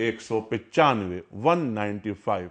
195, 195।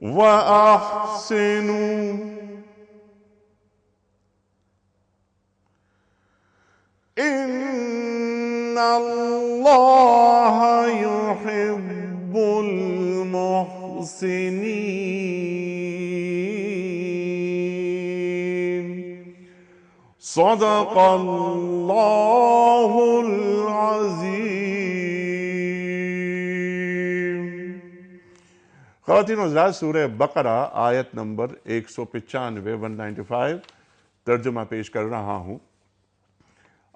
وَأَحْسِنُوا إِنَّ اللَّهَ يُحِبُّ الْمُحْسِنِينَ صدق اللہ العظیم۔ خواتین و حضرات، سورہ بقرہ آیت نمبر 195 195 ترجمہ پیش کر رہا ہوں۔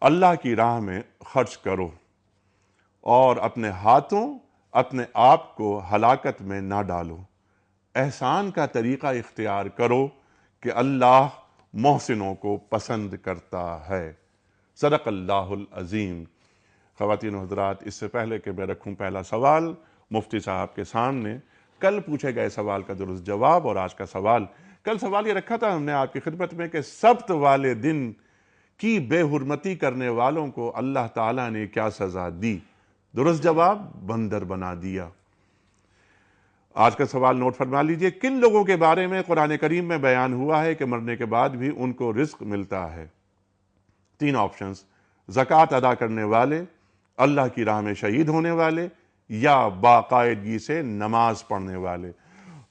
اللہ کی راہ میں خرچ کرو اور اپنے ہاتھوں اپنے آپ کو ہلاکت میں نہ ڈالو۔ احسان کا طریقہ اختیار کرو کہ اللہ محسنوں کو پسند کرتا ہے۔ صدق اللہ العظیم۔ خواتین و حضرات، اس سے پہلے کہ میں رکھوں پہلا سوال مفتی صاحب کے سامنے، کل پوچھے گئے سوال کا درست جواب اور آج کا سوال۔ کل سوال یہ رکھا تھا ہم نے آپ کی خدمت میں کہ سبت والے دن کی بے حرمتی کرنے والوں کو اللہ تعالیٰ نے کیا سزا دی؟ درست جواب، بندر بنا دیا۔ آج کا سوال نوٹ فرما لیجئے، کن لوگوں کے بارے میں قرآن کریم میں بیان ہوا ہے کہ مرنے کے بعد بھی ان کو رزق ملتا ہے؟ 3 آپشنز: زکوٰۃ ادا کرنے والے، اللہ کی راہ میں شہید ہونے والے، یا باقاعدگی سے نماز پڑھنے والے۔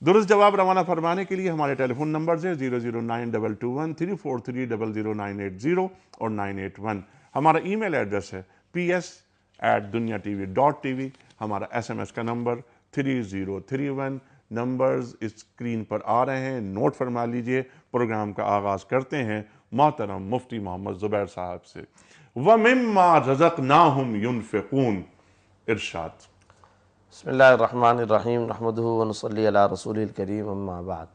درست جواب روانہ فرمانے کے لیے ہمارے ٹیلی فون نمبرز ہیں 009221343 اور 981۔ ہمارا ای میل ایڈریس ہے ps@dunyatv.tv۔ ہمارا SMS کا نمبر 3031۔ نمبرز اسکرین پر آ رہے ہیں، نوٹ فرما لیجئے۔ پروگرام کا آغاز کرتے ہیں محترم مفتی محمد زبیر صاحب سے۔ وَمِمَّا رَزَقْنَاهُمْ يُنْفِقُونَ۔ ارشاد۔ بسم اللہ الرحمن الرحیم، نحمدہ ونصلی علی رسول الکریم، اما بعد۔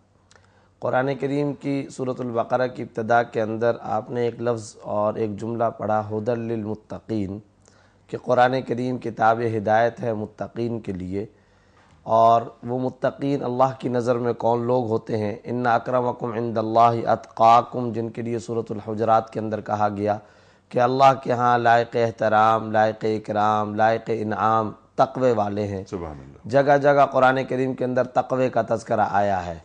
قرآن کریم کی سورۃ البقرہ کی ابتدا کے اندر آپ نے ایک لفظ اور ایک جملہ پڑھا، ھدی للمتقین، کہ قرآن کریم کتاب ہدایت ہے متقین کے لیے۔ اور وہ متقین اللہ کی نظر میں کون لوگ ہوتے ہیں؟ ان اکرمکم عند اللہ اتقاکم، جن کے لیے سورۃ الحجرات کے اندر کہا گیا کہ اللہ کے ہاں لائق احترام، لائق اکرام، لائق انعام تقوی والے ہیں۔ سبحان اللہ۔ جگہ جگہ قرآن کریم کے اندر تقوی کا تذکرہ آیا ہے۔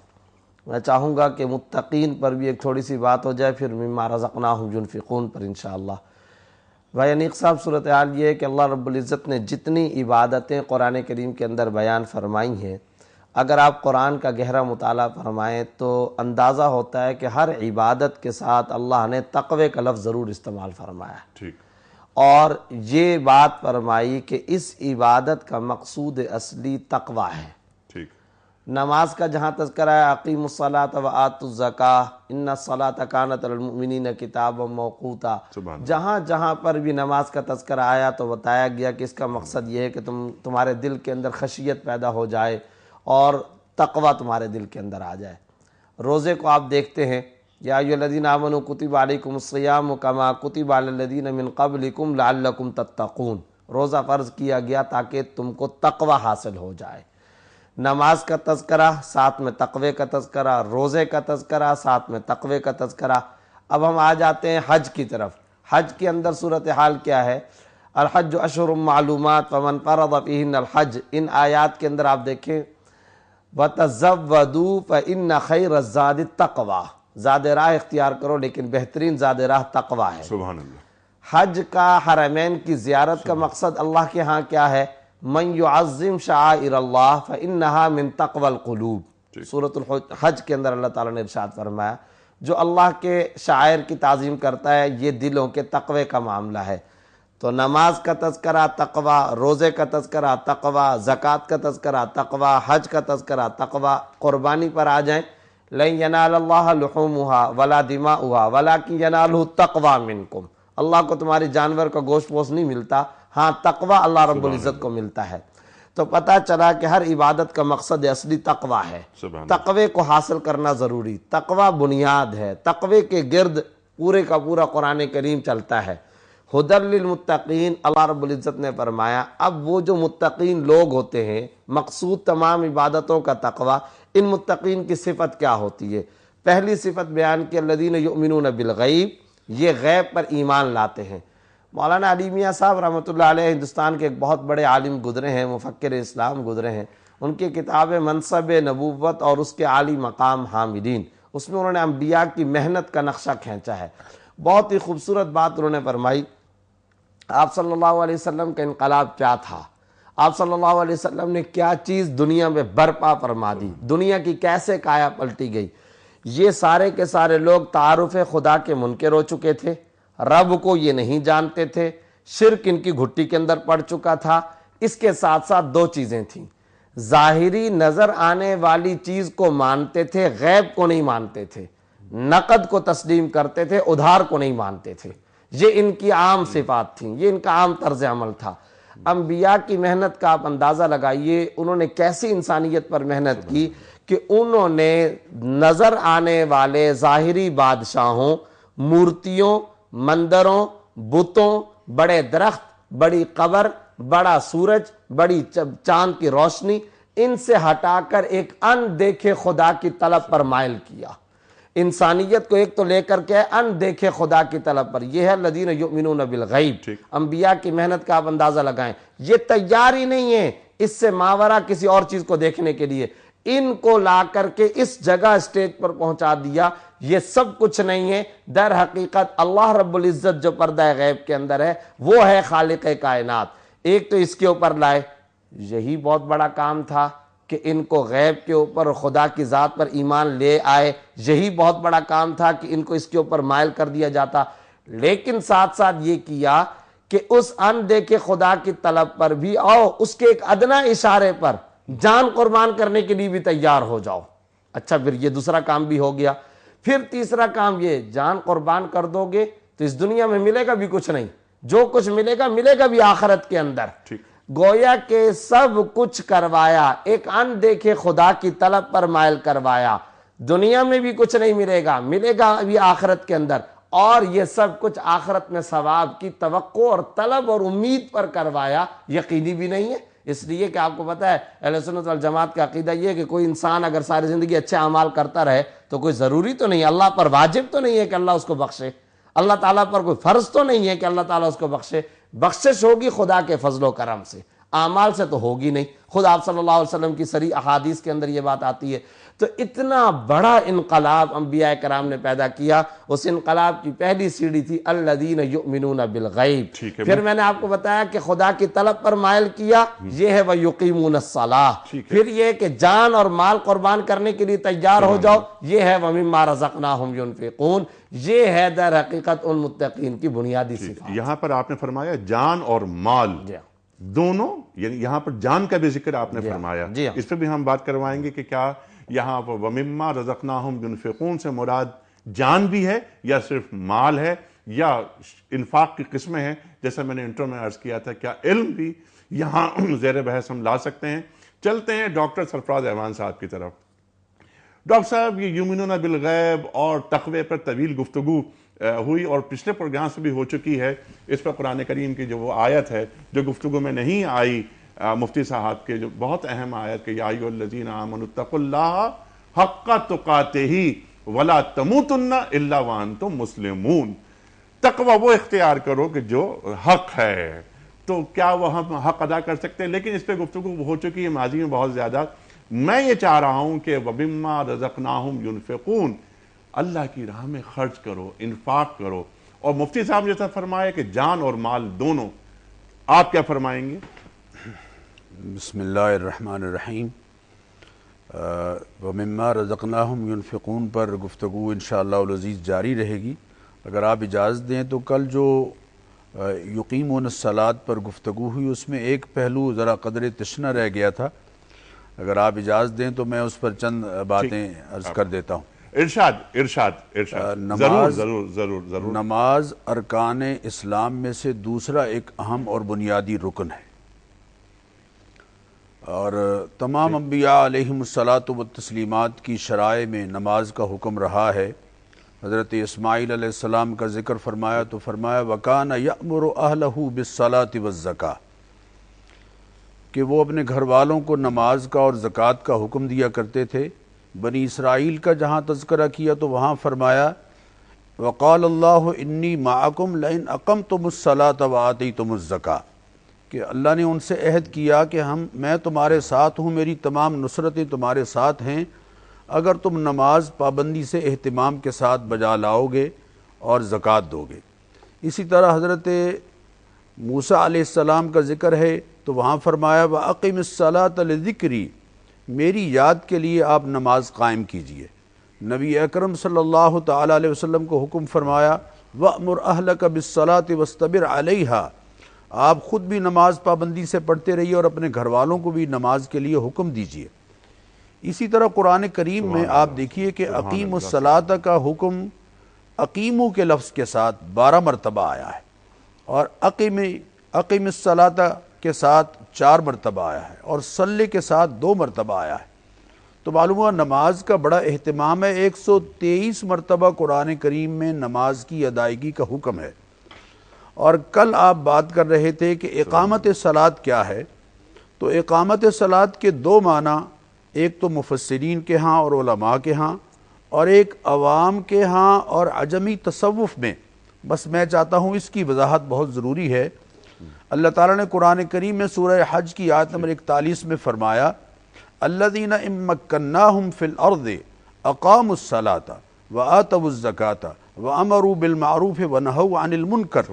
میں چاہوں گا کہ متقین پر بھی ایک تھوڑی سی بات ہو جائے، پھر مما رزقناہم ينفقون پر انشاءاللہ۔ بھائی انیق صاحب، صورتحال یہ ہے کہ اللہ رب العزت نے جتنی عبادتیں قرآن کریم کے اندر بیان فرمائی ہیں، اگر آپ قرآن کا گہرا مطالعہ فرمائیں تو اندازہ ہوتا ہے کہ ہر عبادت کے ساتھ اللہ نے تقوی کا لفظ ضرور استعمال فرمایا ہے، ٹھیک، اور یہ بات فرمائی کہ اس عبادت کا مقصود اصلی تقوی ہے۔ ٹھیک، نماز کا جہاں تذکرہ ہے، اقیموا الصلاۃ وآتوا الزکاۃ ان الصلاۃ کانت علی المؤمنین کتابا موقوتا، جہاں جہاں پر بھی نماز کا تذکرہ آیا تو بتایا گیا کہ اس کا مقصد یہ ہے کہ تمہارے دل کے اندر خشیت پیدا ہو جائے اور تقوی تمہارے دل کے اندر آ جائے۔ روزے کو آپ دیکھتے ہیں، یا ایھا الذین آمنوا کتب علیکم الصیام کما کتب علی الذین من قبلکم لعلکم تتقون، روزہ فرض کیا گیا تاکہ تم کو تقوی حاصل ہو جائے۔ نماز کا تذکرہ، ساتھ میں تقوی کا تذکرہ، روزے کا تذکرہ، ساتھ میں تقوی کا تذکرہ۔ اب ہم آ جاتے ہیں حج کی طرف۔ حج کے اندر صورتحال کیا ہے؟ الحج اشہر معلومات فمن فرض فیہن الحج، ان آیات کے اندر آپ دیکھیں وَتَزَوَّدُوا فَإِنَّ خَيْرَ الزَّادِ التَّقْوَىٰ، زاد راہ اختیار کرو لیکن بہترین زاد راہ تقوی ہے۔ سبحان اللہ۔ حج کا، حرمین کی زیارت کا مقصد اللہ کے ہاں کیا ہے؟ من يعظم شعائر اللہ فإنہا من تقوی القلوب، سورۃ الحج کے اندر اللہ تعالیٰ نے ارشاد فرمایا جو اللہ کے شعائر کی تعظیم کرتا ہے یہ دلوں کے تقوی کا معاملہ ہے۔ تو نماز کا تذکرہ تقوی، روزے کا تذکرہ تقوی، زکوٰۃ کا تذکرہ تقوی، حج کا تذکرہ تقوی۔ قربانی پر آ جائیں، لن ینال اللہ لحومها ولا دماؤها ولکن ینالہ التقوی منکم، اللہ کو تمہاری جانور کا گوشت پوست نہیں ملتا، ہاں تقوی اللہ رب العزت کو ملتا ہے۔ تو پتہ چلا کہ ہر عبادت کا مقصد اصلی تقوی ہے، تقوی کو حاصل کرنا ضروری، تقوی بنیاد ہے، تقوی کے گرد پورے کا پورا قرآن کریم چلتا ہے۔ ھدی للمتقین، اللہ رب العزت نے فرمایا اب وہ جو متقین لوگ ہوتے ہیں، مقصود تمام عبادتوں کا تقوی، ان متقین کی صفت کیا ہوتی ہے؟ پہلی صفت بیان کی الذین یؤمنون بالغیب، یہ غیب پر ایمان لاتے ہیں۔ مولانا علی میاں صاحب رحمۃ اللہ علیہ ہندوستان کے ایک بہت بڑے عالم گزرے ہیں، مفکر اسلام گزرے ہیں، ان کی کتاب منصب نبوت اور اس کے عالی مقام حامدین، اس میں انہوں نے انبیاء کی محنت کا نقشہ کھینچا ہے۔ بہت ہی خوبصورت بات انہوں نے فرمائی، آپ صلی اللہ علیہ وسلم کا انقلاب کیا تھا، آپ صلی اللہ علیہ وسلم نے کیا چیز دنیا میں برپا فرما دی، دنیا کی کیسے کایا پلٹی گئی۔ یہ سارے کے سارے لوگ تعارف خدا کے منکر ہو چکے تھے، رب کو یہ نہیں جانتے تھے، شرک ان کی گھٹی کے اندر پڑ چکا تھا۔ اس کے ساتھ ساتھ دو چیزیں تھیں، ظاہری نظر آنے والی چیز کو مانتے تھے، غیب کو نہیں مانتے تھے، نقد کو تسلیم کرتے تھے، ادھار کو نہیں مانتے تھے۔ یہ ان کی عام صفات تھیں، یہ ان کا عام طرز عمل تھا۔ انبیاء کی محنت کا آپ اندازہ لگائیے، انہوں نے کیسی انسانیت پر محنت کی کہ انہوں نے نظر آنے والے ظاہری بادشاہوں، مورتیوں، مندروں، بتوں، بڑے درخت، بڑی قبر، بڑا سورج، بڑی چاند کی روشنی، ان سے ہٹا کر ایک اندیکھے خدا کی طلب پر مائل کیا۔ انسانیت کو ایک تو لے کر کے اندیکھے خدا کی طلب پر، یہ ہے الذین یؤمنون بالغیب۔ انبیاء کی محنت کا آپ اندازہ لگائیں، یہ تیار ہی نہیں ہے اس سے ماورا کسی اور چیز کو دیکھنے کے لیے، ان کو لا کر کے اس جگہ اسٹیج پر پہنچا دیا۔ یہ سب کچھ نہیں ہے، در حقیقت اللہ رب العزت جو پردہ غیب کے اندر ہے وہ ہے خالق کائنات۔ ایک تو اس کے اوپر لائے، یہی بہت بڑا کام تھا کہ ان کو غیب کے اوپر خدا کی ذات پر ایمان لے آئے، یہی بہت بڑا کام تھا کہ ان کو اس کے اوپر مائل کر دیا جاتا۔ لیکن ساتھ ساتھ یہ کیا کہ اس اندیکھے خدا کی طلب پر بھی آؤ، اس کے ایک ادنا اشارے پر جان قربان کرنے کے لیے بھی تیار ہو جاؤ۔ اچھا، پھر یہ دوسرا کام بھی ہو گیا۔ پھر تیسرا کام یہ، جان قربان کر دو گے تو اس دنیا میں ملے گا بھی کچھ نہیں، جو کچھ ملے گا بھی آخرت کے اندر۔ گویا کہ سب کچھ کروایا، ایک اندیکھے خدا کی طلب پر مائل کروایا، دنیا میں بھی کچھ نہیں ملے گا ابھی آخرت کے اندر، اور یہ سب کچھ آخرت میں ثواب کی توقع اور طلب اور امید پر کروایا، یقینی بھی نہیں ہے۔ اس لیے کہ آپ کو پتہ ہے اہل سنت والجماعت کا عقیدہ یہ ہے کہ کوئی انسان اگر ساری زندگی اچھے اعمال کرتا رہے تو کوئی ضروری تو نہیں، اللہ پر واجب تو نہیں ہے کہ اللہ اس کو بخشے، اللہ تعالیٰ پر کوئی فرض تو نہیں ہے کہ اللہ تعالیٰ اس کو بخشے۔ بخشش ہوگی خدا کے فضل و کرم سے، اعمال سے تو ہوگی نہیں۔ خود آپ صلی اللہ علیہ وسلم کی صریح احادیث کے اندر یہ بات آتی ہے۔ تو اتنا بڑا انقلاب انبیاء کرام نے پیدا کیا۔ اس انقلاب کی پہلی سیڑھی تھی الذین یؤمنون بالغیب۔ پھر میں نے آپ کو بتایا کہ خدا کی طلب پر مائل کیا، یہ ہے وَیُقِیمُونَ الصَّلَاةَ۔ پھر یہ کہ جان اور مال قربان کرنے کے لیے تیار ہو جاؤ، یہ ہے وَمِمَّا رَزَقْنَاهُمْ يُنْفِقُونَ۔ یہ ہے در حقیقت ان متقین کی بنیادی صفات۔ یہاں پر آپ نے فرمایا جان اور مال دونوں، یعنی یہاں پر جان کا بھی ذکر آپ نے فرمایا، اس پہ بھی ہم بات کروائیں گے کہ کیا یہاں پر وَمِمَّا رَزَقْنَاهُمْ يُنْفِقُونَ سے مراد جان بھی ہے یا صرف مال ہے یا انفاق کی قسمیں ہیں؟ جیسا میں نے انٹرو میں عرض کیا تھا، کیا علم بھی یہاں زیر بحث ہم لا سکتے ہیں؟ چلتے ہیں ڈاکٹر سرفراز احوان صاحب کی طرف۔ ڈاکٹر صاحب، یہ یؤمنون بالغیب اور تقوی پر طویل گفتگو ہوئی اور پچھلے پروگرام سے بھی ہو چکی ہے۔ اس پر قرآن کریم کی جو وہ آیت ہے جو گفتگو میں نہیں آئی مفتی صاحب کے، جو بہت اہم آیت کہ یا ایھا الذین آمنوا اتقوا اللہ حق تقاتہ ولا تموتن الا وانتم مسلمون۔ تقوی وہ اختیار کرو کہ جو حق ہے، تو کیا وہ ہم حق ادا کر سکتے ہیں؟ لیکن اس پہ گفتگو ہو چکی ہے ماضی میں بہت زیادہ۔ میں یہ چاہ رہا ہوں کہ وَمِمَّا رَزَقْنَاهُمْ يُنْفِقُونَ، اللہ کی راہ میں خرچ کرو، انفاق کرو۔ اور مفتی صاحب جیسا فرمایا کہ جان اور مال دونوں، آپ کیا فرمائیں گے؟ بسم اللہ الرحمن الرحیم۔ وَمِمَّا رَزَقْنَاهُمْ يُنْفِقُونَ پر گفتگو انشاءاللہ العزیز جاری رہے گی۔ اگر آپ اجازت دیں تو کل جو یقیمون الصلاۃ پر گفتگو ہوئی اس میں ایک پہلو ذرا قدر تشنہ رہ گیا تھا، اگر آپ اجازت دیں تو میں اس پر چند باتیں عرض کر دیتا ہوں۔ ارشاد ضرور۔ نماز ارکان اسلام میں سے دوسرا ایک اہم اور بنیادی رکن ہے، اور تمام انبیاء علیہم الصلاۃ والتسلیمات کی شرائع میں نماز کا حکم رہا ہے۔ حضرت اسماعیل علیہ السلام کا ذکر فرمایا تو فرمایا وَكَانَ يَأْمُرُ أَهْلَهُ بِالصَّلَاةِ وَالزَّكَاةِ، کہ وہ اپنے گھر والوں کو نماز کا اور زکوٰۃ کا حکم دیا کرتے تھے۔ بنی اسرائیل کا جہاں تذکرہ کیا تو وہاں فرمایا وَقَالَ اللَّهُ إِنِّي مَعَكُمْ لَئِنْ أَقَمْتُمُ الصَّلَاةَ وَآتَيْتُمُ الزَّكَاةَ، کہ اللہ نے ان سے عہد کیا کہ میں تمہارے ساتھ ہوں، میری تمام نصرتیں تمہارے ساتھ ہیں اگر تم نماز پابندی سے اہتمام کے ساتھ بجا لاؤ گے اور زکوٰۃ دو گے۔ اسی طرح حضرت موسیٰ علیہ السلام کا ذکر ہے تو وہاں فرمایا وَأَقِمِ الصَّلَاةَ لِذِكْرِي، میری یاد کے لیے آپ نماز قائم کیجئے۔ نبی اکرم صلی اللہ تعالیٰ علیہ وسلم کو حکم فرمایا وَأْمُرْ أَهْلَكَ بِالصَّلَاةِ وَاسْتَبِرْ عَلَيْهَا، آپ خود بھی نماز پابندی سے پڑھتے رہیے اور اپنے گھر والوں کو بھی نماز کے لیے حکم دیجئے۔ اسی طرح قرآن کریم میں آپ دیکھیے کہ اقیم الصلاۃ کا حکم اقیمو کے لفظ کے ساتھ 12 مرتبہ آیا ہے، اور اقیم الصلاۃ کے ساتھ 4 مرتبہ آیا ہے، اور صلی کے ساتھ 2 مرتبہ آیا ہے۔ تو معلوم ہوا نماز کا بڑا اہتمام ہے۔ 123 مرتبہ قرآن کریم میں نماز کی ادائیگی کا حکم ہے۔ اور کل آپ بات کر رہے تھے کہ اقامت صلاۃ کیا ہے، تو اقامت صلاۃ کے 2 معنی، ایک تو مفسرین کے ہاں اور علماء کے ہاں، اور ایک عوام کے ہاں اور عجمی تصوف میں۔ بس میں چاہتا ہوں اس کی وضاحت بہت ضروری ہے۔ اللہ تعالیٰ نے قرآن کریم میں سورہ حج کی آیت نمبر 41 میں فرمایا الذین ان مکناہم فی الارض اقاموا الصلاۃ وآتوا الزکاۃ وامروا بالمعروف ونہوا عن المنکر،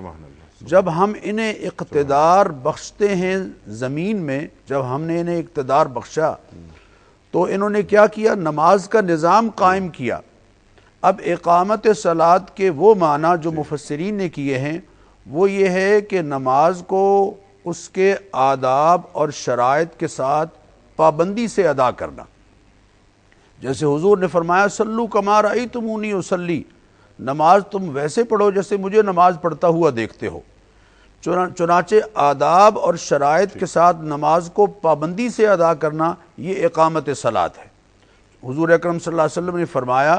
جب ہم انہیں اقتدار بخشتے ہیں زمین میں، جب ہم نے انہیں اقتدار بخشا تو انہوں نے کیا کیا؟ نماز کا نظام قائم کیا۔ اب اقامت صلاۃ کے وہ معنی جو مفسرین نے کیے ہیں وہ یہ ہے کہ نماز کو اس کے آداب اور شرائط کے ساتھ پابندی سے ادا کرنا۔ جیسے حضور نے فرمایا صلو کما رأیتمونی اصلی، نماز تم ویسے پڑھو جیسے مجھے نماز پڑھتا ہوا دیکھتے ہو۔ چنانچہ آداب اور شرائط کے ساتھ نماز کو پابندی سے ادا کرنا یہ اقامت صلاۃ ہے۔ حضور اکرم صلی اللہ علیہ وسلم نے فرمایا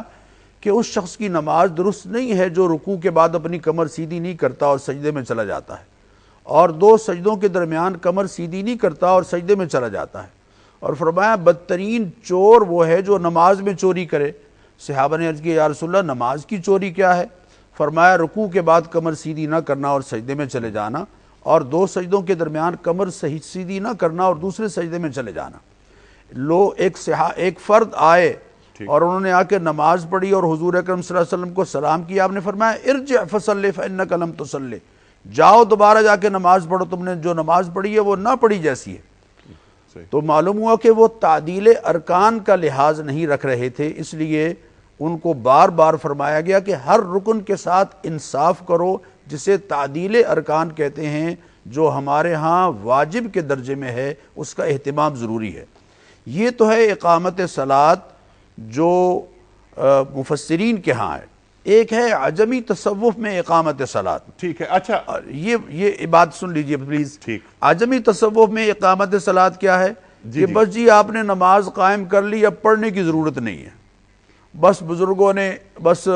کہ اس شخص کی نماز درست نہیں ہے جو رکوع کے بعد اپنی کمر سیدھی نہیں کرتا اور سجدے میں چلا جاتا ہے، اور 2 سجدوں کے درمیان کمر سیدھی نہیں کرتا اور سجدے میں چلا جاتا ہے۔ اور فرمایا بدترین چور وہ ہے جو نماز میں چوری کرے۔ صحابہ نے عرض کیا یا رسول اللہ نماز کی چوری کیا ہے؟ فرمایا رکوع کے بعد کمر سیدھی نہ کرنا اور سجدے میں چلے جانا، اور 2 سجدوں کے درمیان کمر سیدھی نہ کرنا اور دوسرے سجدے میں چلے جانا۔ ایک فرد آئے اور انہوں نے آ کے نماز پڑھی اور حضور اکرم صلی اللہ علیہ وسلم کو سلام کیا۔ آپ نے فرمایا ارجع فصلی فإنک لم تصلی، جاؤ دوبارہ جا کے نماز پڑھو، تم نے جو نماز پڑھی ہے وہ نہ پڑھی جیسی ہے۔ تو معلوم ہوا کہ وہ تعدیل ارکان کا لحاظ نہیں رکھ رہے تھے، اس لیے ان کو بار بار فرمایا گیا کہ ہر رکن کے ساتھ انصاف کرو، جسے تعدیل ارکان کہتے ہیں، جو ہمارے ہاں واجب کے درجے میں ہے، اس کا اہتمام ضروری ہے۔ یہ تو ہے اقامت صلاۃ جو مفسرین کے ہاں ہے۔ ایک ہے عجمی تصوف میں اقامت صلاۃ۔ ٹھیک ہے، اچھا یہ بات سن لیجئے پلیز۔ ٹھیک۔ عجمی تصوف میں اقامت صلاۃ کیا ہے؟ کہ بس جی آپ نے نماز قائم کر لی، اب پڑھنے کی ضرورت نہیں ہے، بس بزرگوں نے بس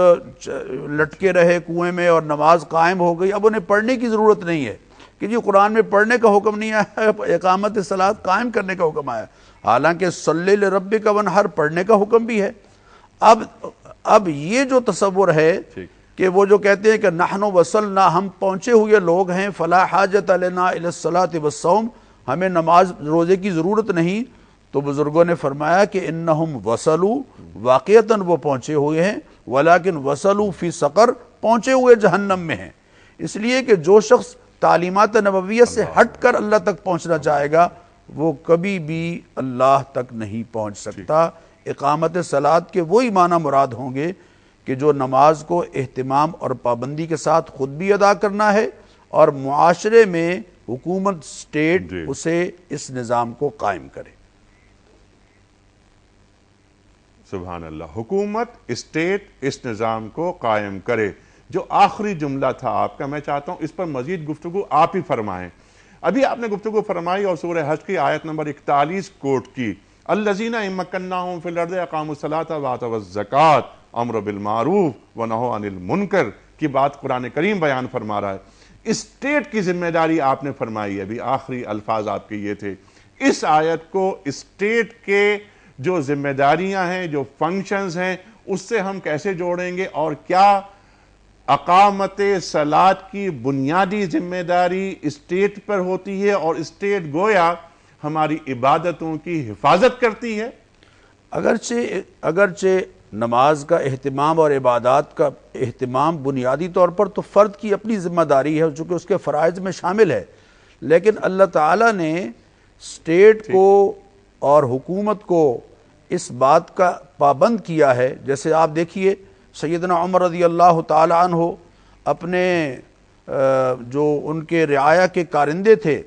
لٹکے رہے کنویں میں اور نماز قائم ہو گئی، اب انہیں پڑھنے کی ضرورت نہیں ہے کہ جی قرآن میں پڑھنے کا حکم نہیں آیا، اقامت صلاۃ قائم کرنے کا حکم آیا، حالانکہ صلی لربک وانحر پڑھنے کا حکم بھی ہے۔ اب یہ جو تصور ہے کہ وہ جو کہتے ہیں کہ نحن وصلنا، ہم پہنچے ہوئے لوگ ہیں، فلا حاجت لنا الی الصلاۃ والصوم، ہمیں نماز روزے کی ضرورت نہیں، تو بزرگوں نے فرمایا کہ انہم وصلوا، واقعتاً وہ پہنچے ہوئے ہیں، ولیکن وصلوا فی سقر، پہنچے ہوئے جہنم میں ہیں۔ اس لیے کہ جو شخص تعلیمات نبویہ سے ہٹ کر اللہ تک پہنچنا چاہے گا وہ کبھی بھی اللہ تک نہیں پہنچ سکتا۔ اقامت صلاۃ کے وہی معنی مراد ہوں گے کہ جو نماز کو اہتمام اور پابندی کے ساتھ خود بھی ادا کرنا ہے، اور معاشرے میں حکومت اسٹیٹ اسے اس نظام کو قائم کرے۔ سبحان اللہ، حکومت اسٹیٹ اس نظام کو قائم کرے۔ جو آخری جملہ تھا آپ کا، میں چاہتا ہوں اس پر مزید گفتگو آپ ہی فرمائیں۔ ابھی آپ نے گفتگو فرمائی اور سورہ حج کی آیت نمبر 41 کوٹ کی، الذین ان مکناہم فی الارض اقاموا الصلاۃ وآتوا الزکاۃ امر بالمعروف ونہوا عن المنکر کی بات قرآن کریم بیان فرما رہا ہے۔ اسٹیٹ کی ذمہ داری آپ نے فرمائی ہے، ابھی آخری الفاظ آپ کے یہ تھے۔ اس آیت کو اسٹیٹ کے جو ذمہ داریاں ہیں، جو فنکشنز ہیں، اس سے ہم کیسے جوڑیں گے، اور کیا اقامت صلات کی بنیادی ذمہ داری اسٹیٹ پر ہوتی ہے اور اسٹیٹ گویا ہماری عبادتوں کی حفاظت کرتی ہے. اگرچہ نماز کا اہتمام اور عبادات کا اہتمام بنیادی طور پر تو فرد کی اپنی ذمہ داری ہے چونکہ اس کے فرائض میں شامل ہے، لیکن اللہ تعالیٰ نے اسٹیٹ کو اور حکومت کو اس بات کا پابند کیا ہے. جیسے آپ دیکھیے سیدنا عمر رضی اللہ تعالی عنہ اپنے جو ان کے رعایا کے کارندے تھے،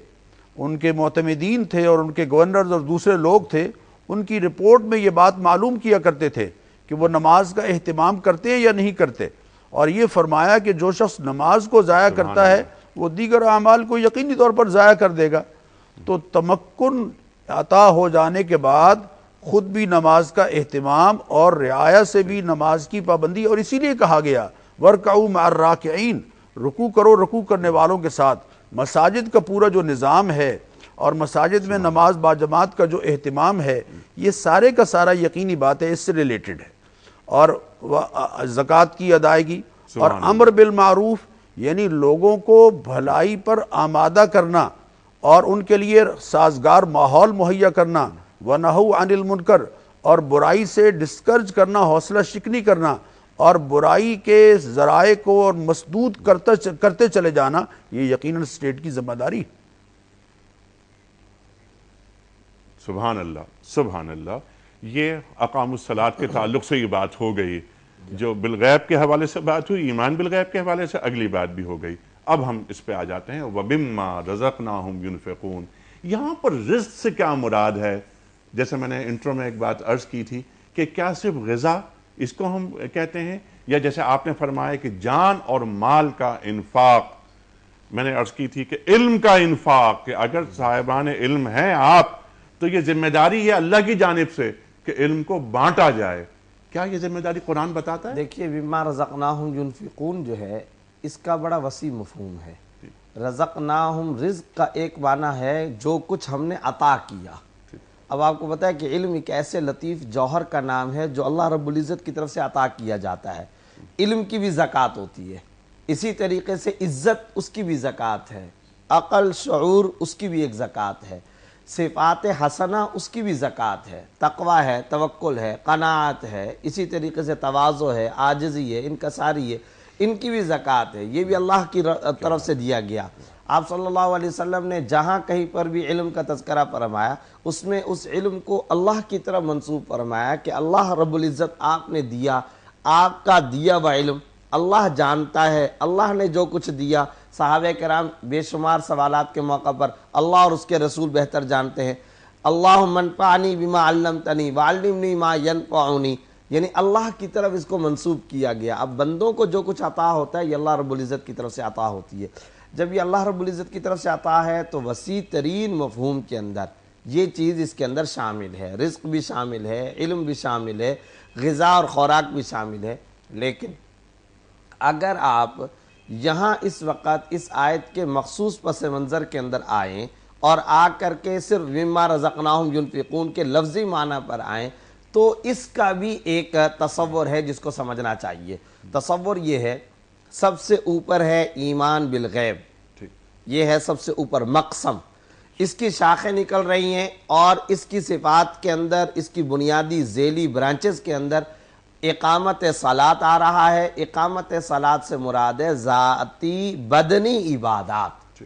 ان کے معتمدین تھے اور ان کے گورنرز اور دوسرے لوگ تھے، ان کی رپورٹ میں یہ بات معلوم کیا کرتے تھے کہ وہ نماز کا اہتمام کرتے ہیں یا نہیں کرتے، اور یہ فرمایا کہ جو شخص نماز کو ضائع کرتا ہے وہ دیگر اعمال کو یقینی طور پر ضائع کر دے گا. تو تمکن عطا ہو جانے کے بعد خود بھی نماز کا اہتمام اور رعایا سے بھی نماز کی پابندی، اور اسی لیے کہا گیا وَارْكَعُوا مَعَ الرَّاكِعِينَ، رکوع کرو رکوع کرنے والوں کے ساتھ. مساجد کا پورا جو نظام ہے اور مساجد میں نماز باجماعت کا جو اہتمام ہے، یہ سارے کا سارا یقینی بات ہے، اس سے ریلیٹڈ ہے. اور زکوٰۃ کی ادائیگی اور امر بالمعروف یعنی لوگوں کو بھلائی پر آمادہ کرنا اور ان کے لیے سازگار ماحول مہیا کرنا، وَنَهُوا عَنِ الْمُنْكَرِ اور برائی سے ڈسکرج کرنا، حوصلہ شکنی کرنا اور برائی کے ذرائع کو اور مسدود کرتے چلے جانا، یہ یقیناً اسٹیٹ کی ذمہ داری ہے. سبحان اللہ سبحان اللہ. یہ اقام الصلاۃ کے تعلق سے یہ بات ہو گئی، جو بالغیب کے حوالے سے بات ہوئی، ایمان بالغیب کے حوالے سے اگلی بات بھی ہو گئی. اب ہم اس پہ آ جاتے ہیں وَبِمَّا رَزَقْنَاهُمْ يُنْفِقُونَ. یہاں پر رزق سے کیا مراد ہے؟ جیسے میں نے انٹرو میں ایک بات عرض کی تھی کہ کیا صرف غذا اس کو ہم کہتے ہیں، یا جیسے آپ نے فرمایا کہ جان اور مال کا انفاق. میں نے عرض کی تھی کہ علم کا انفاق، کہ اگر صاحبان علم ہیں آپ تو یہ ذمہ داری ہے اللہ کی جانب سے کہ علم کو بانٹا جائے. کیا یہ ذمہ داری قرآن بتاتا ہے؟ دیکھیے مما رزقناہم ینفقون جو ہے اس کا بڑا وسیع مفہوم ہے. رزقناہم رزق کا ایک معنی ہے جو کچھ ہم نے عطا کیا. اب آپ کو پتہ ہے کہ علم ایک ایسے لطیف جوہر کا نام ہے جو اللہ رب العزت کی طرف سے عطا کیا جاتا ہے. علم کی بھی زکوٰۃ ہوتی ہے، اسی طریقے سے عزت اس کی بھی زکوٰۃ ہے، عقل شعور اس کی بھی ایک زکوٰۃ ہے، صفات حسنہ اس کی بھی زکوٰۃ ہے، تقوی ہے، توکل ہے، قناعت ہے، اسی طریقے سے تواضع ہے، عاجزی ہے، انکساری ہے، ان کی بھی زکوٰۃ ہے. یہ بھی اللہ کی طرف سے دیا گیا. آپ صلی اللہ علیہ وسلم نے جہاں کہیں پر بھی علم کا تذکرہ فرمایا اس میں اس علم کو اللہ کی طرف منسوب فرمایا کہ اللہ رب العزت آپ نے دیا، آپ کا دیا ہوا علم اللہ جانتا ہے، اللہ نے جو کچھ دیا. صحابہ کرام بے شمار سوالات کے موقع پر اللہ اور اس کے رسول بہتر جانتے ہیں. اللہم انفعنی بما علمتنی وعلمنی ما ینفعنی، یعنی اللہ کی طرف اس کو منسوب کیا گیا. اب بندوں کو جو کچھ عطا ہوتا ہے یہ اللہ رب العزت کی طرف سے عطا ہوتی ہے. جب یہ اللہ رب العزت کی طرف سے عطا ہے تو وسیع ترین مفہوم کے اندر یہ چیز اس کے اندر شامل ہے. رزق بھی شامل ہے، علم بھی شامل ہے، غذا اور خوراک بھی شامل ہے. لیکن اگر آپ یہاں اس وقت اس آیت کے مخصوص پس منظر کے اندر آئیں اور آ کر کے صرف مما رزقناہم ینفقون کے لفظی معنی پر آئیں تو اس کا بھی ایک تصور ہے جس کو سمجھنا چاہیے. تصور یہ ہے، سب سے اوپر ہے ایمان بالغیب، یہ ہے سب سے اوپر مقسم. اس کی شاخیں نکل رہی ہیں اور اس کی صفات کے اندر، اس کی بنیادی ذیلی برانچز کے اندر اقامت صلاۃ آ رہا ہے. اقامت صلاۃ سے مراد ہے ذاتی بدنی عبادات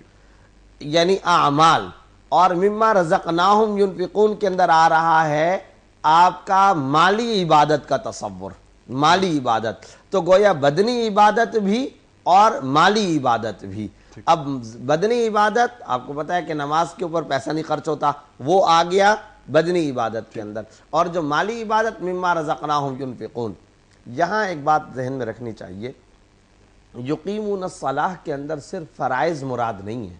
یعنی اعمال، اور مما رزقناہم ینفقون کے اندر آ رہا ہے آپ کا مالی عبادت کا تصور، مالی عبادت. تو گویا بدنی عبادت بھی اور مالی عبادت بھی. اب بدنی عبادت آپ کو پتہ ہے کہ نماز کے اوپر پیسہ نہیں خرچ ہوتا، وہ آ گیا بدنی عبادت کے اندر. اور جو مالی عبادت مما رزقناہم ینفقون، یہاں ایک بات ذہن میں رکھنی چاہیے، یقیمون الصلاۃ کے اندر صرف فرائض مراد نہیں ہے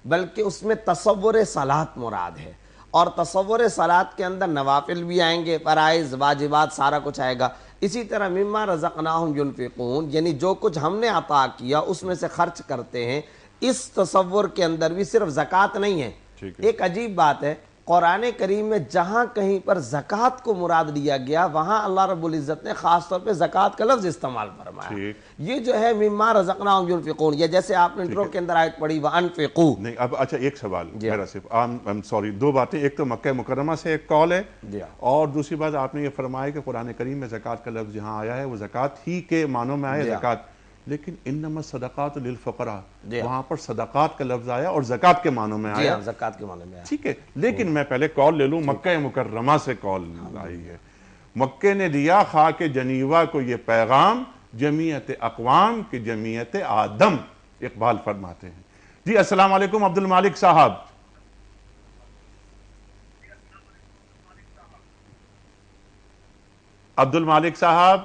بلکہ اس میں تصور صلاۃ مراد ہے. اور تصور صلاۃ کے اندر نوافل بھی آئیں گے، فرائض واجبات سارا کچھ آئے گا. اسی طرح مما رزقناہم ینفقون یعنی جو کچھ ہم نے عطا کیا اس میں سے خرچ کرتے ہیں. اس تصور کے اندر بھی صرف زکوٰۃ نہیں ہے. ایک عجیب بات ہے قرآن کریم میں جہاں کہیں پر زکوٰۃ کو مراد لیا گیا وہاں اللہ رب العزت نے خاص طور پہ زکوٰۃ کا لفظ استعمال فرمایا. یہ جو ہے مما رزقناہم ينفقون، یہ جیسے آپ نے انٹرو کے اندر آیت پڑھی وانفقوا. نہیں اب اچھا ایک سوال میرا صرف سوری دو باتیں، ایک تو مکہ مکرمہ سے ایک کال ہے اور دوسری بات آپ نے یہ فرمایا کہ قرآن کریم میں زکوٰۃ کا لفظ جہاں آیا ہے وہ زکوٰۃ ہی کے معنوں میں آیا زکوٰۃ، لیکن انما الصدقات للفقراء وہاں پر صدقات کا لفظ آیا اور زکوٰۃ کے معنوں میں آیا. زکوٰۃ کے معنوں میں آیا. ٹھیک ہے، لیکن میں پہلے کال لے لوں. مکہ مکرمہ سے کال آئی ہے. مکے نے دیا خاک جنیوا کو یہ پیغام، جمعیت اقوام کی جمعیت آدم. اقبال فرماتے ہیں. جی السلام علیکم عبد المالک صاحب. عبد المالک صاحب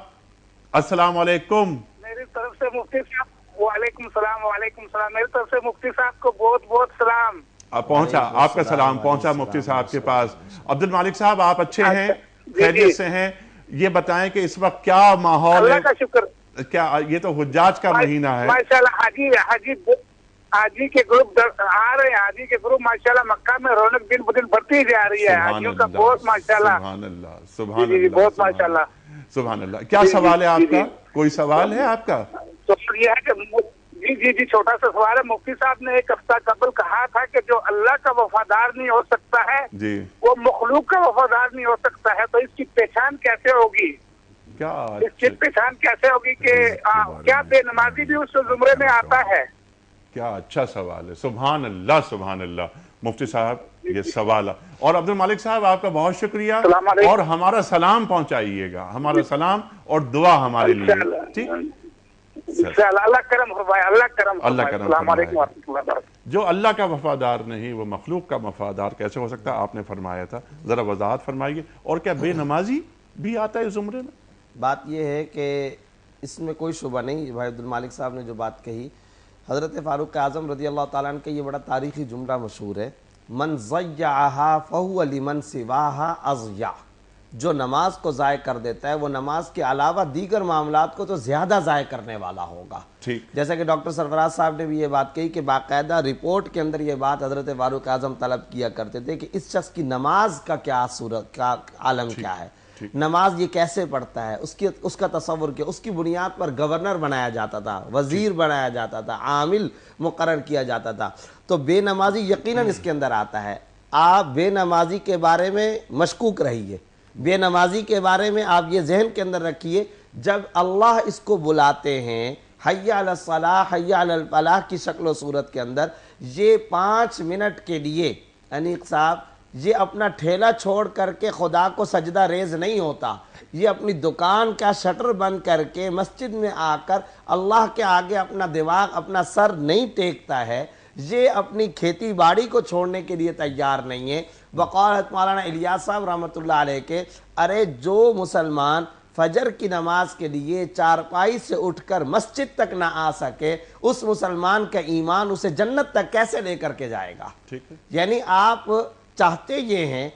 السلام علیکم. میری طرف سے مفتی صاحب وعلیکم السلام. وعلیکم السلام. میری طرف سے مفتی صاحب کو بہت بہت سلام. پہنچا آپ کا سلام پہنچا مفتی صاحب کے پاس. عبد المالک صاحب آپ اچھے ہیں، خیریت سے ہیں؟ یہ بتائیں کہ اس وقت کیا ماحول ہے؟ اللہ کا شکر. کیا یہ تو حجاج کا مہینہ ہے ماشاءاللہ. حاجی کے گروپ آ رہے ہیں. حاجی کے گروپ ماشاءاللہ مکہ میں رونق دن بدن بڑھتی جا رہی ہے. حاجیوں کا بہت ماشاءاللہ. سبحان اللہ سبحان جی اللہ بہت ماشاءاللہ. سبحان اللہ. کیا سوال ہے آپ کا؟ کوئی سوال ہے آپ کا؟ تو یہ ہے کہ جی چھوٹا سا سوال ہے. مفتی صاحب نے ایک ہفتہ قبل کہا تھا کہ جو اللہ کا وفادار نہیں ہو سکتا ہے جی وہ مخلوق کا وفادار نہیں ہو سکتا ہے. تو اس کی پہچان کیسے ہوگی؟ کیا اس کی پہچان کیسے ہوگی کہ کیا بے نمازی بھی اس زمرے میں آتا ہے؟ کیا اچھا سوال ہے. سبحان اللہ سبحان اللہ. مفتی صاحب یہ سوال ہے. اور عبد المالک صاحب آپ کا بہت شکریہ اور ہمارا سلام پہنچائیے گا. ہمارا سلام اور دعا ہمارے لیے. ٹھیک اللہ کرم فرمائے. اللہ کرم اللہ فرمائے. کرم السلام علیکم فرمائے. ورحمۃ اللہ وبرکاتہ. جو اللہ کا وفادار نہیں وہ مخلوق کا وفادار کیسے ہو سکتا ہے؟ آپ نے فرمایا تھا، ذرا وضاحت فرمائیے. اور کیا بے نمازی بھی آتا ہے اس زمرے میں؟ بات یہ ہے کہ اس میں کوئی شبہ نہیں. بھائی عبد المالک صاحب نے جو بات کہی، حضرت فاروق اعظم رضی اللہ تعالیٰ عنہ کا یہ بڑا تاریخی جملہ مشہور ہے، من ضیعہا فہو لمن سواہا اضیع. جو نماز کو ضائع کر دیتا ہے وہ نماز کے علاوہ دیگر معاملات کو تو زیادہ ضائع کرنے والا ہوگا. جیسا کہ ڈاکٹر سرفراز صاحب نے بھی یہ بات کہی کہ باقاعدہ رپورٹ کے اندر یہ بات حضرت فاروق اعظم طلب کیا کرتے تھے کہ اس شخص کی نماز کا کیا صورت کا عالم کیا ہے، نماز یہ کیسے پڑھتا ہے، اس کا تصور کیا. اس کی بنیاد پر گورنر بنایا جاتا تھا، وزیر بنایا جاتا تھا، عامل مقرر کیا جاتا تھا. تو بے نمازی یقیناً اس کے اندر آتا ہے. آپ بے نمازی کے بارے میں مشکوک رہیے. بے نمازی کے بارے میں آپ یہ ذہن کے اندر رکھیے، جب اللہ اس کو بلاتے ہیں حی علی الصلاح حی علی الفلاح کی شکل و صورت کے اندر، یہ 5 منٹ کے لیے انیق صاحب یہ اپنا ٹھیلا چھوڑ کر کے خدا کو سجدہ ریز نہیں ہوتا. یہ اپنی دکان کا شٹر بند کر کے مسجد میں آ کر اللہ کے آگے اپنا دماغ اپنا سر نہیں ٹیکتا ہے. یہ اپنی کھیتی باڑی کو چھوڑنے کے لیے تیار نہیں ہے. وقالت مولانا الیاس صاحب رحمۃ اللہ علیہ کے ارے جو مسلمان فجر کی نماز کے لیے چارپائی سے اٹھ کر مسجد تک نہ آ سکے، اس مسلمان کا ایمان اسے جنت تک کیسے لے کر کے جائے گا؟ یعنی آپ چاہتے یہ ہیں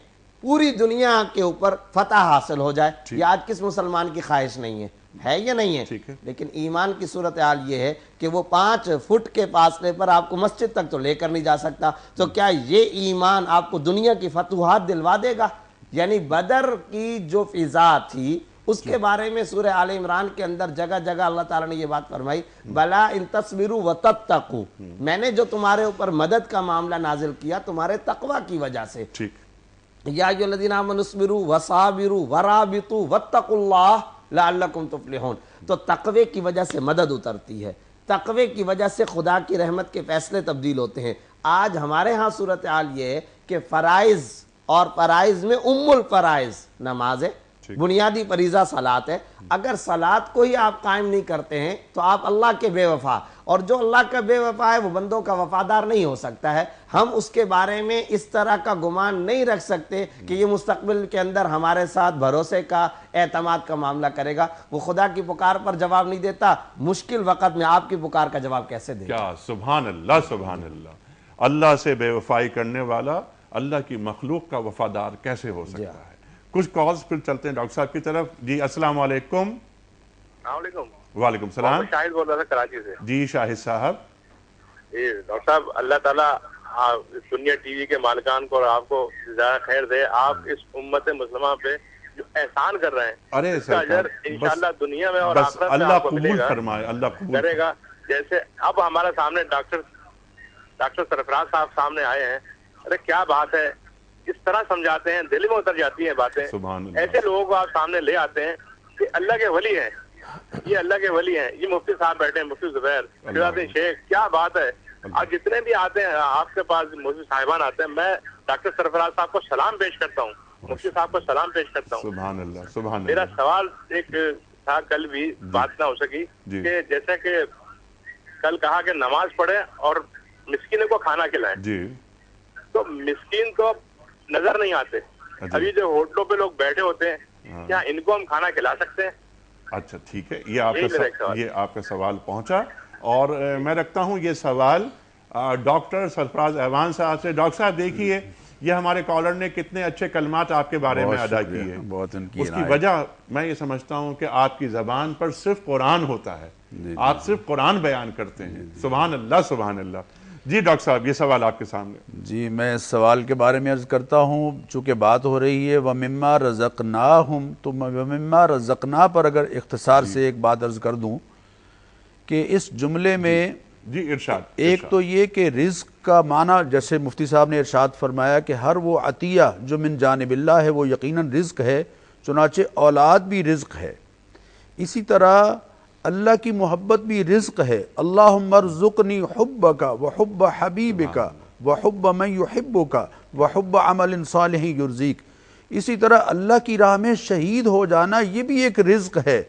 پوری دنیا کے اوپر فتح حاصل ہو جائے. یہ آج کس مسلمان کی خواہش نہیں ہے یا نہیں ہے؟ لیکن ایمان کی صورتحال یہ ہے کہ وہ 5 فٹ کے فاصلے پر آپ کو مسجد تک تو لے کر نہیں جا سکتا. تو کیا یہ ایمان آپ کو دنیا کی فتوحات دلوا دے گا؟ یعنی بدر کی جو فضا تھی اس کے بارے میں سورہ آل عمران کے اندر جگہ جگہ اللہ تعالیٰ نے یہ بات فرمائی، بلا ان تصبروا وتتقوا، میں نے جو تمہارے اوپر مدد کا معاملہ نازل کیا تمہارے تقوی کی وجہ سے. یا ایھا الذین آمنوا اصبروا وصابروا ورابطوا واتقوا اللہ لعلکم تفلحون. تو تقوی کی وجہ سے مدد اترتی ہے، تقوی کی وجہ سے خدا کی رحمت کے فیصلے تبدیل ہوتے ہیں. آج ہمارے ہاں صورتحال یہ ہے کہ فرائض اور فرائض میں ام الفرائض نماز ہے، بنیادی فریضہ صلاۃ ہے. اگر صلاۃ کو ہی آپ قائم نہیں کرتے ہیں تو آپ اللہ کے بے وفا، اور جو اللہ کا بے وفا ہے وہ بندوں کا وفادار نہیں ہو سکتا ہے. ہم اس کے بارے میں اس طرح کا گمان نہیں رکھ سکتے کہ یہ مستقبل کے اندر ہمارے ساتھ بھروسے کا اعتماد کا معاملہ کرے گا. وہ خدا کی پکار پر جواب نہیں دیتا، مشکل وقت میں آپ کی پکار کا جواب کیسے دے گا؟ کیا سبحان اللہ سبحان اللہ. اللہ سے بے وفائی کرنے والا اللہ کی مخلوق کا وفادار کیسے ہو سکتا ہے؟ کچھ کالز پھر چلتے ہیں ڈاکٹر صاحب کی طرف. جی السلام علیکم. السلام علیکم. وعلیکم السلام. شاہد بول رہا تھا کراچی سے. جی شاہد صاحب. ڈاکٹر صاحب اللہ تعالیٰ دنیا ٹی وی کے مالکان کو اور آپ کو زیادہ خیر دے. آپ اس امت مسلمہ پہ جو احسان کر رہے ہیں اس کا اجر انشاءاللہ دنیا میں اور آخرت میں اللہ آپ کو ملے قبول گا. فرمائے، اللہ قبول کرے گا. جیسے اب ہمارے سامنے ڈاکٹر سرفراز صاحب سامنے آئے ہیں. ارے کیا بات ہے، اس طرح سمجھاتے ہیں، دل میں اتر جاتی ہیں باتیں. سبحان اللہ. ایسے لوگوں کو آپ سامنے لے آتے ہیں کہ اللہ کے ولی ہیں، یہ اللہ کے ولی ہیں. یہ مفتی صاحب بیٹھے ہیں، مفتی زبیر شہزاد شیخ. کیا بات ہے. آج جتنے بھی آتے ہیں آپ کے پاس مفتی صاحبان آتے ہیں، میں ڈاکٹر سرفراز صاحب کو سلام پیش کرتا ہوں، مفتی صاحب کو سلام پیش کرتا ہوں. سبحان اللہ، سبحان میرا اللہ. سوال ایک تھا، کل بھی بات نہ ہو سکی کہ جیسے کہ کل کہا کہ نماز پڑھے اور مسکینوں کو کھانا کھلائیں. جی تو مسکین تو نظر نہیں آتے. ابھی جو ہوٹلوں پہ لوگ بیٹھے ہوتے ہیں، کیا ان کو ہم کھانا کھلا سکتے ہیں؟ اچھا ٹھیک ہے، یہ آپ کا سوال پہنچا اور میں رکھتا ہوں یہ سوال ڈاکٹر سرفراز احوان صاحب سے. ڈاکٹر صاحب دیکھیے یہ ہمارے کالر نے کتنے اچھے کلمات آپ کے بارے میں ادا کیے. بہت ان کی اس کی وجہ میں یہ سمجھتا ہوں کہ آپ کی زبان پر صرف قرآن ہوتا ہے، آپ صرف قرآن بیان کرتے ہیں. سبحان اللہ، سبحان اللہ. جی ڈاکٹر صاحب یہ سوال آپ کے سامنے. جی میں اس سوال کے بارے میں عرض کرتا ہوں، چونکہ بات ہو رہی ہے وَمِمَّا رَزَقْنَاهُمْ، تو وَمِمَّا رَزَقْنَا پر اگر اختصار سے ایک بات عرض کر دوں کہ اس جملے میں جی ارشاد. ایک تو یہ کہ رزق کا معنی جیسے مفتی صاحب نے ارشاد فرمایا کہ ہر وہ عطیہ جو من جانب اللہ ہے وہ یقیناً رزق ہے، چنانچہ اولاد بھی رزق ہے. اسی طرح اللہ کی محبت بھی رزق ہے. اللہم ارزقنی حبک وحب حبیبک وحب من یحبک وحب عمل صالح یرزیک. اسی طرح اللہ کی راہ میں شہید ہو جانا یہ بھی ایک رزق ہے.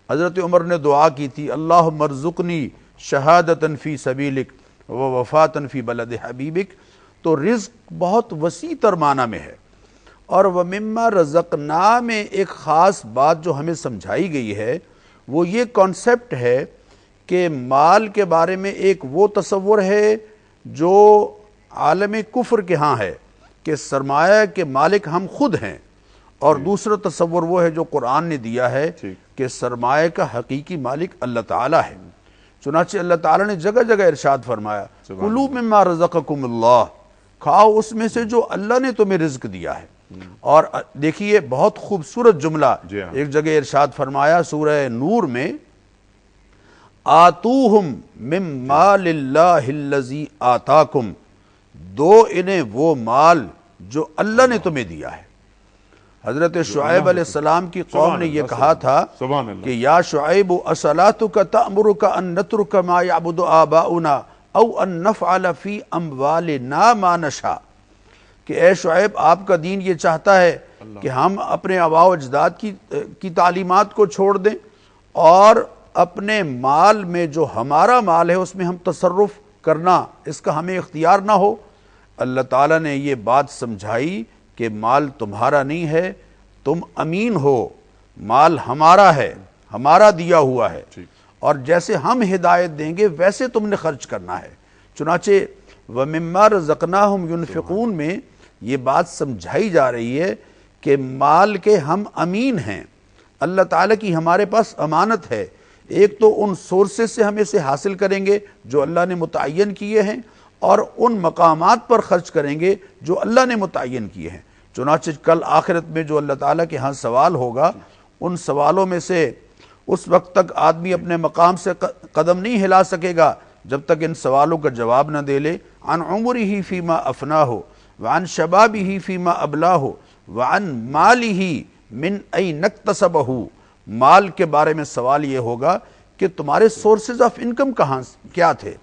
حضرت عمر نے دعا کی تھی اللہم ارزقنی شہادتاً فی سبیلک ووفاتاً فی بلد حبیبک. تو رزق بہت وسیع تر معنی میں ہے. اور وَمِمَّا رَزَقْنَا میں ایک خاص بات جو ہمیں سمجھائی گئی ہے وہ یہ کانسیپٹ ہے کہ مال کے بارے میں ایک وہ تصور ہے جو عالم کفر کے ہاں ہے کہ سرمایہ کے مالک ہم خود ہیں، اور دوسرا تصور وہ ہے جو قرآن نے دیا ہے کہ سرمایہ کا حقیقی مالک اللہ تعالیٰ ہے. چنانچہ اللہ تعالیٰ نے جگہ جگہ ارشاد فرمایا کُلُوا مِمَّا رَزَقَكُمُ اللَّهُ، کھاؤ اس میں سے جو اللہ نے تمہیں رزق دیا ہے. اور دیکھیے بہت خوبصورت جملہ ایک جگہ ارشاد فرمایا سورہ نور میں آتوہم من مال اللہ الذی آتاکم، دو انہیں وہ مال جو اللہ نے تمہیں دیا ہے. حضرت شعیب علیہ السلام کی قوم نے یہ کہا تھا کہ یا شعیب اصلاتک تأمرک ان نترک ما یعبد آباؤنا او ان نفعل فی اموالنا ما نشاء، کہ اے شعیب آپ کا دین یہ چاہتا ہے کہ ہم اپنے آباء و اجداد کی تعلیمات کو چھوڑ دیں اور اپنے مال میں جو ہمارا مال ہے اس میں ہم تصرف کرنا اس کا ہمیں اختیار نہ ہو. اللہ تعالیٰ نے یہ بات سمجھائی کہ مال تمہارا نہیں ہے، تم امین ہو، مال ہمارا ہے، ہمارا دیا ہوا ہے، اور جیسے ہم ہدایت دیں گے ویسے تم نے خرچ کرنا ہے. چنانچہ وَمِمَّا رَزَقْنَاهُمْ يُنْفِقُونَ میں یہ بات سمجھائی جا رہی ہے کہ مال کے ہم امین ہیں، اللہ تعالیٰ کی ہمارے پاس امانت ہے. ایک تو ان سورسز سے ہم اسے حاصل کریں گے جو اللہ نے متعین کیے ہیں، اور ان مقامات پر خرچ کریں گے جو اللہ نے متعین کیے ہیں. چنانچہ کل آخرت میں جو اللہ تعالیٰ کے ہاں سوال ہوگا ان سوالوں میں سے اس وقت تک آدمی اپنے مقام سے قدم نہیں ہلا سکے گا جب تک ان سوالوں کا جواب نہ دے لے. عن عمرہ فیما افناہ وعن شبابہ فیما ابلاہ وعن مالہ من این اکتسبہ. مال کے بارے میں سوال یہ ہوگا کہ تمہارے سورسز آف انکم کہاں کیا تھے،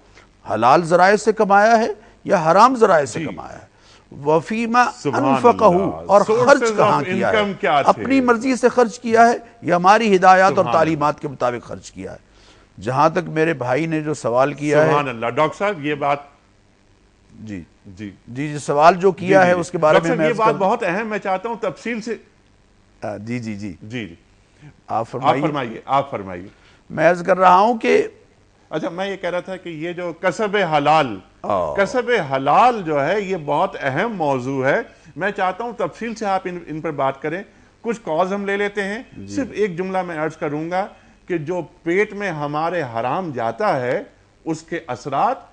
حلال ذرائع سے کمایا ہے یا حرام ذرائع سے کمایا ہے. وفیما انفقہ، اور خرچ کہاں کیا ہے، اپنی مرضی سے خرچ کیا ہے یا ہماری ہدایات اور تعلیمات کے مطابق خرچ کیا ہے. جہاں تک میرے بھائی نے جو سوال کیا ہے، سبحان اللہ. ڈاکٹر صاحب یہ بات جی سوال جو کیا ہے اس کے بارے میں یہ بات بہت اہم، میں چاہتا ہوں تفصیل سے. جی آپ فرمائیے. میں عرض کر رہا ہوں کہ اچھا میں یہ کہہ رہا تھا کہ یہ جو کسب حلال جو ہے یہ بہت اہم موضوع ہے. میں چاہتا ہوں تفصیل سے آپ ان پر بات کریں. کچھ کاز ہم لے لیتے ہیں. صرف ایک جملہ میں عرض کروں گا کہ جو پیٹ میں ہمارے حرام جاتا ہے اس کے اثرات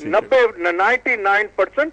99%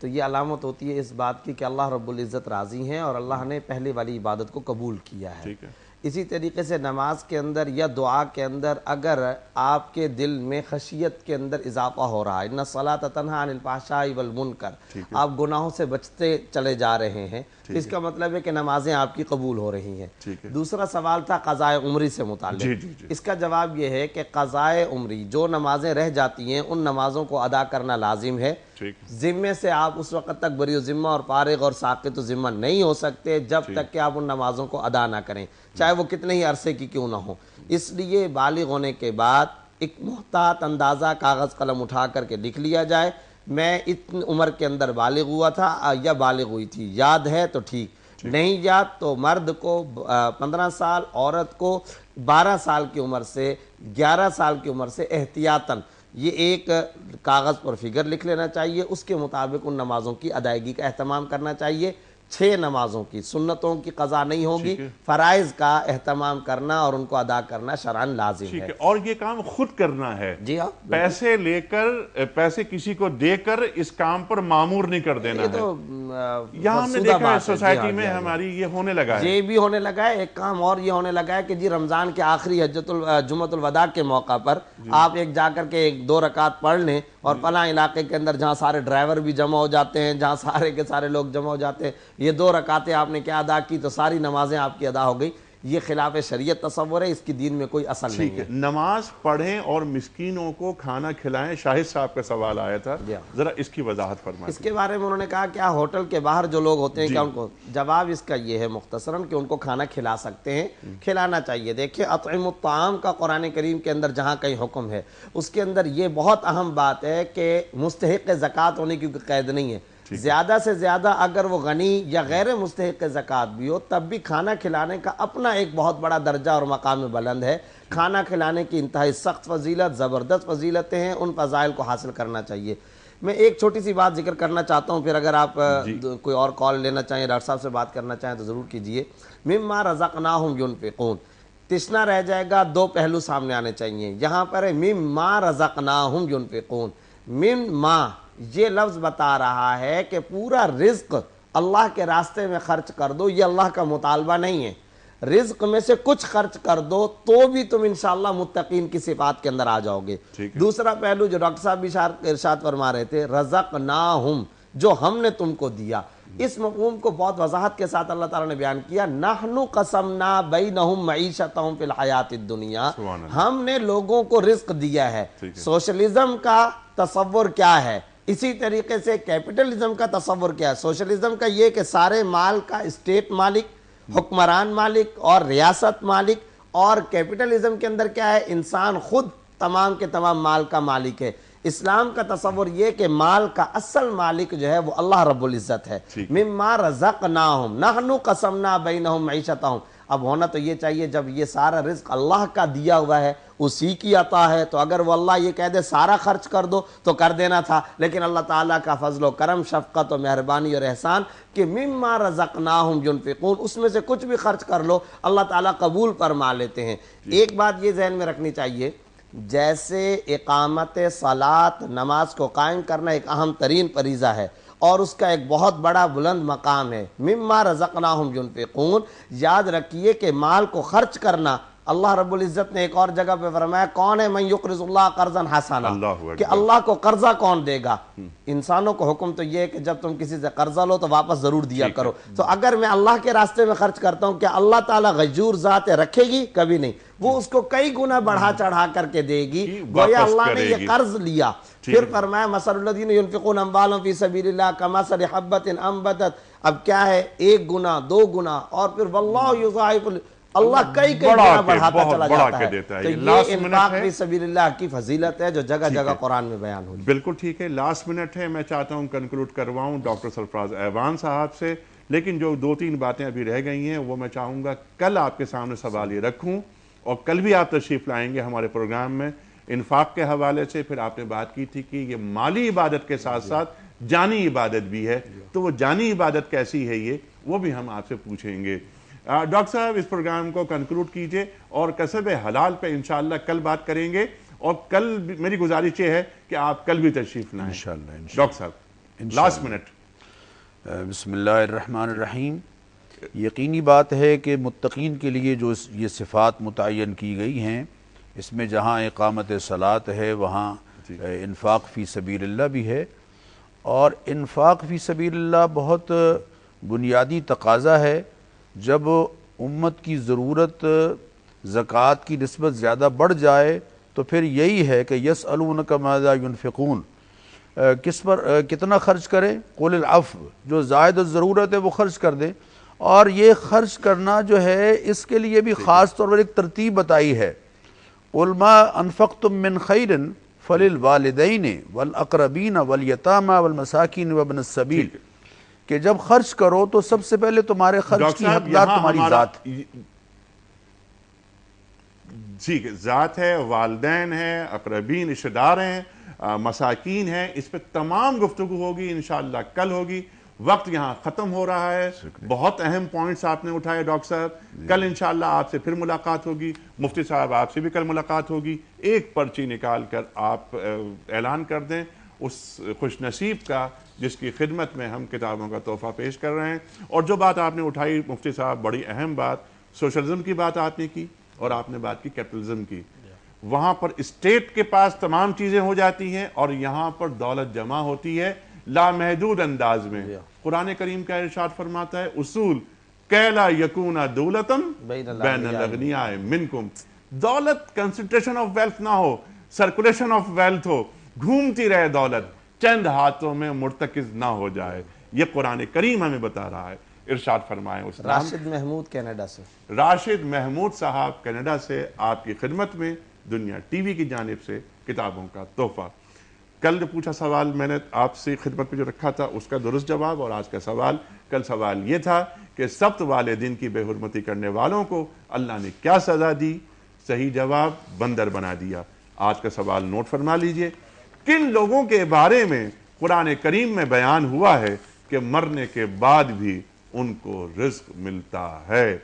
تو یہ علامت ہوتی ہے اس بات کی کہ اللہ رب العزت راضی ہیں اور اللہ نے پہلے والی عبادت کو قبول کیا ہے. اسی طریقے سے نماز کے اندر یا دعا کے اندر اگر آپ کے دل میں خشیت کے اندر اضافہ ہو رہا ہے، ان الصلاۃ تنہی عن الفحشاء والمنکر، آپ گناہوں سے بچتے چلے جا رہے ہیں، اس کا مطلب ہے کہ نمازیں آپ کی قبول ہو رہی ہیں. دوسرا سوال تھا قضاء عمری سے متعلق. اس کا جواب یہ ہے کہ قضاء عمری جو نمازیں رہ جاتی ہیں ان نمازوں کو ادا کرنا لازم ہے. ذمے سے آپ اس وقت تک بری ذمہ اور فارغ اور ساقط ذمہ نہیں ہو سکتے جب تک کہ آپ ان نمازوں کو ادا نہ کریں، چاہے وہ کتنے ہی عرصے کی کیوں نہ ہو. اس لیے بالغ ہونے کے بعد ایک محتاط اندازہ کاغذ قلم اٹھا کر کے لکھ لیا جائے، میں اتنی عمر کے اندر بالغ ہوا تھا یا بالغ ہوئی تھی، یاد ہے تو ٹھیک، نہیں یاد تو مرد کو 15 سال، عورت کو 12 سال کی عمر سے 11 سال کی عمر سے احتیاطاً یہ ایک کاغذ پر فگر لکھ لینا چاہیے. اس کے مطابق ان نمازوں کی ادائیگی کا اہتمام کرنا چاہیے. 6 نمازوں کی، سنتوں کی قضا نہیں ہوگی، فرائض کا اہتمام کرنا اور ان کو ادا کرنا شرعاً لازم ہے. اور یہ کام خود کرنا ہے. جی ہاں، پیسے لے کر، پیسے کسی کو دے کر اس کام پر معمور نہیں کر دینا ہے. یہاں ہم نے دیکھا ہے سوسائٹی میں ہماری یہ ہونے لگا ہے، یہ بھی ہونے لگا ہے. ایک کام اور یہ ہونے لگا ہے کہ جی رمضان کے آخری جمعۃ الوداع کے موقع پر آپ ایک جا کر کے 1-2 رکعت پڑھ لیں اور فلاں علاقے کے اندر جہاں سارے ڈرائیور بھی جمع ہو جاتے ہیں، جہاں سارے کے سارے لوگ جمع ہو جاتے ہیں، یہ 2 رکعتیں آپ نے کیا ادا کی تو ساری نمازیں آپ کی ادا ہو گئی. یہ خلاف شریعت تصور ہے، اس کی دین میں کوئی اصل نہیں ہے. نماز پڑھیں اور مسکینوں کو کھانا کھلائیں. شاہد صاحب کا سوال آیا تھا، ذرا اس کی وضاحت فرمائیں. اس کے بارے میں انہوں نے کہا کیا ہوٹل کے باہر جو لوگ ہوتے ہیں کیا ان کو، جواب اس کا یہ ہے مختصراً کہ ان کو کھانا کھلا سکتے ہیں، کھلانا چاہیے. دیکھیں اطعموا الطعام کا قرآن کریم کے اندر جہاں کہیں حکم ہے اس کے اندر یہ بہت اہم بات ہے کہ مستحق زکوٰۃ ہونے کی قید نہیں ہے. زیادہ سے زیادہ اگر وہ غنی یا غیر مستحق زکوٰۃ بھی ہو تب بھی کھانا کھلانے کا اپنا ایک بہت بڑا درجہ اور مقام بلند ہے. کھانا کھلانے کی انتہائی سخت فضیلت، زبردست فضیلتیں ہیں، ان فضائل کو حاصل کرنا چاہیے. میں ایک چھوٹی سی بات ذکر کرنا چاہتا ہوں، پھر اگر آپ کوئی اور کال لینا چاہیں، ڈاکٹر صاحب سے بات کرنا چاہیں تو ضرور کیجئے. مما رزقناہم ینفقون، تشنا رہ جائے گا، 2 پہلو سامنے آنے چاہیے. یہاں پر ہے مما رزقناہم ینفقون. مما یہ لفظ بتا رہا ہے کہ پورا رزق اللہ کے راستے میں خرچ کر دو، یہ اللہ کا مطالبہ نہیں ہے. رزق میں سے کچھ خرچ کر دو تو بھی تم انشاءاللہ متقین کی صفات کے اندر آ جاؤ گے. دوسرا پہلو جو ڈاکٹر صاحب بھی ارشاد فرما رہے تھے، رزقناہم، جو ہم نے تم کو دیا. اس مفہوم کو بہت وضاحت کے ساتھ اللہ تعالیٰ نے بیان کیا. نحن قسمنا بینہم معیشتہم فی الحیات الدنیا، ہم نے لوگوں کو رزق دیا ہے. سوشلزم کا تصور کیا ہے، اسی طریقے سے کیپٹلزم کا تصور کیا ہے. سوشلزم کا یہ کہ سارے مال کا اسٹیٹ مالک، حکمران مالک اور ریاست مالک، اور کیپٹلزم کے اندر کیا ہے، انسان خود تمام کے تمام مال کا مالک ہے. اسلام کا تصور یہ کہ مال کا اصل مالک جو ہے وہ اللہ رب العزت ہے. مما رزقناہم نحن قسمنا بینہم معیشتہم. اب ہونا تو یہ چاہیے جب یہ سارا رزق اللہ کا دیا ہوا ہے، اسی کی عطا ہے، تو اگر وہ اللہ یہ کہہ دے سارا خرچ کر دو تو کر دینا تھا. لیکن اللہ تعالیٰ کا فضل و کرم، شفقت و مہربانی اور احسان کہ مما رزقناہم ینفقون، اس میں سے کچھ بھی خرچ کر لو اللہ تعالیٰ قبول فرما لیتے ہیں. ایک بات یہ ذہن میں رکھنی چاہیے، جیسے اقامت صلاۃ، نماز کو قائم کرنا ایک اہم ترین فریضہ ہے اور اس کا ایک بہت بڑا بلند مقام ہے. مما رزقناہم ینفقون، یاد رکھیے کہ مال کو خرچ کرنا، اللہ رب العزت نے ایک اور جگہ پہ فرمایا کون ہے من یقرض اللہ قرضا حسنا، کہ اللہ کو قرضہ کون دے گا. انسانوں کو حکم تو یہ ہے کہ جب تم کسی سے قرضہ لو تو واپس ضرور دیا کرو. تو اگر میں اللہ کے راستے میں خرچ کرتا ہوں، کیا اللہ تعالیٰ غیور ذات رکھے گی؟ کبھی نہیں. وہ اس کو کئی گنا بڑھا چڑھا کر کے دے گی. گویا اللہ نے یہ قرض لیا. پھر فرمایا مثل الذین ینفقون اموالهم فی سبیل اللہ کمثل حبۃ انبتت. اب کیا ہے، 1 گنا 2 گنا، اور پھر واللہ یضاعف، اللہ کئی گنا بڑھاتا چلا جاتا ہے. تو یہ انفاق فی سبیل اللہ کی فضیلت ہے جو جگہ جگہ قرآن میں بیان ہوئی. بالکل ٹھیک ہے. لاسٹ منٹ ہے، میں چاہتا ہوں کنکلوڈ کرواؤں ڈاکٹر سرفراز ایوان صاحب سے، لیکن جو 2-3 باتیں ابھی رہ گئی ہیں وہ میں چاہوں گا کل آپ کے سامنے سوال یہ رکھوں، اور کل بھی آپ تشریف لائیں گے ہمارے پروگرام میں. انفاق کے حوالے سے پھر آپ نے بات کی تھی کہ یہ مالی عبادت کے ساتھ ساتھ جانی عبادت بھی ہے، تو وہ جانی عبادت کیسی ہے یہ وہ بھی ہم آپ سے پوچھیں گے. ڈاکٹر صاحب اس پروگرام کو کنکلوڈ کیجئے، اور کسب حلال پہ انشاءاللہ کل بات کریں گے، اور کل میری گزارش یہ ہے کہ آپ کل بھی تشریف لائیں انشاءاللہ. ڈاکٹر صاحب لاسٹ منٹ. بسم اللہ الرحمن الرحیم. یقینی بات ہے کہ متقین کے لیے جو یہ صفات متعین کی گئی ہیں، اس میں جہاں اقامت صلاۃ ہے وہاں انفاق فی سبیل اللہ بھی ہے، اور انفاق فی سبیل اللہ بہت بنیادی تقاضا ہے. جب امت کی ضرورت زکوٰۃ کی نسبت زیادہ بڑھ جائے تو پھر یہی ہے کہ یسألونک ماذا ینفقون، کس پر کتنا خرچ کریں، قل العفو، جو زائد ضرورت ہے وہ خرچ کر دیں. اور یہ خرچ کرنا جو ہے اس کے لیے بھی خاص طور پر ایک ترتیب بتائی ہے. قل ما انفقتم من خیر فللوالدین والاقربین والیتامى والمساکین وابن السبیل، کہ جب خرچ کرو تو سب سے پہلے تمہارے خرچ کی حقدار تمہاری ذات. ٹھیک ہے، ذات ہے، والدین ہیں، اقربین رشتہ دار ہیں، مساکین ہیں. اس پہ تمام گفتگو ہوگی انشاءاللہ کل ہوگی. وقت یہاں ختم ہو رہا ہے. بہت اہم پوائنٹس آپ نے اٹھائے ڈاکٹر صاحب. کل انشاءاللہ آپ سے پھر ملاقات ہوگی. مفتی صاحب آپ سے بھی کل ملاقات ہوگی. ایک پرچی نکال کر آپ اعلان کر دیں اس خوش نصیب کا جس کی خدمت میں ہم کتابوں کا تحفہ پیش کر رہے ہیں. اور جو بات آپ نے اٹھائی مفتی صاحب، بڑی اہم بات، سوشلزم کی بات آپ نے کی اور آپ نے بات کی کیپٹلزم کی. وہاں پر اسٹیٹ کے پاس تمام چیزیں ہو جاتی ہیں اور یہاں پر دولت جمع ہوتی ہے لامحدود انداز میں. قرآن کریم کا ارشاد فرماتا ہے اصول کہ لا یکون دولتم بین الاغنیاء منکم، دولت کنسنٹریشن آف ویلتھ نہ ہو، سرکولیشن آف ویلتھ ہو، گھومتی رہے دولت، چند ہاتھوں میں مرتکز نہ ہو جائے. یہ قرآن کریم ہمیں بتا رہا ہے. ارشاد فرمائیں. راشد محمود کینیڈا سے. راشد محمود صاحب کینیڈا سے آپ کی خدمت میں دنیا ٹی وی کی جانب سے کتابوں کا تحفہ. کل جو پوچھا سوال میں نے آپ سے خدمت میں جو رکھا تھا اس کا درست جواب، اور آج کا سوال، کل سوال یہ تھا کہ سبت والدین کی بے حرمتی کرنے والوں کو اللہ نے کیا سزا دی؟ صحیح جواب بندر بنا دیا. آج کا سوال نوٹ فرما لیجئے. کن لوگوں کے بارے میں قرآن کریم میں بیان ہوا ہے کہ مرنے کے بعد بھی ان کو رزق ملتا ہے؟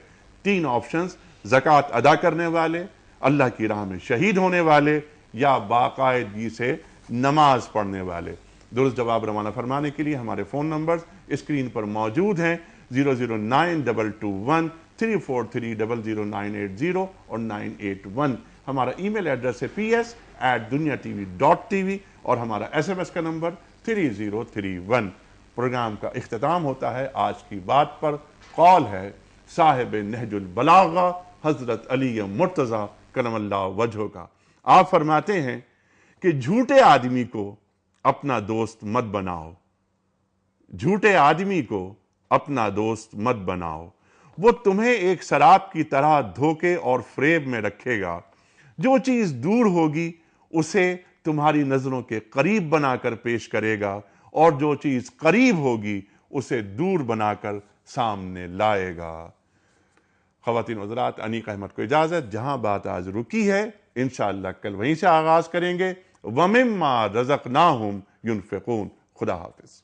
3 آپشنز: زکوٰۃ ادا کرنے والے، اللہ کی راہ میں شہید ہونے والے، یا باقاعدگی سے نماز پڑھنے والے. درست جواب روانہ فرمانے کے لیے ہمارے فون نمبرز اسکرین پر موجود ہیں: 00922134300 00980 اور 981. ہمارا ای میل ایڈریس ہے ps@dunyatv.tv اور ہمارا SMS کا نمبر 3031. پروگرام کا اختتام ہوتا ہے آج کی بات پر. قول ہے صاحب نہج البلاغہ حضرت علی مرتضیٰ کرم اللہ وجہہ کا. آپ فرماتے ہیں کہ جھوٹے آدمی کو اپنا دوست مت بناؤ، جھوٹے آدمی کو اپنا دوست مت بناؤ، وہ تمہیں ایک سراب کی طرح دھوکے اور فریب میں رکھے گا. جو چیز دور ہوگی اسے تمہاری نظروں کے قریب بنا کر پیش کرے گا، اور جو چیز قریب ہوگی اسے دور بنا کر سامنے لائے گا. خواتین و حضرات، انیق احمد کو اجازت. جہاں بات آج رکی ہے انشاءاللہ کل وہیں سے آغاز کریں گے. وَمِمَّا رَزَقْنَاهُمْ يُنْفِقُونَ. خدا حافظ.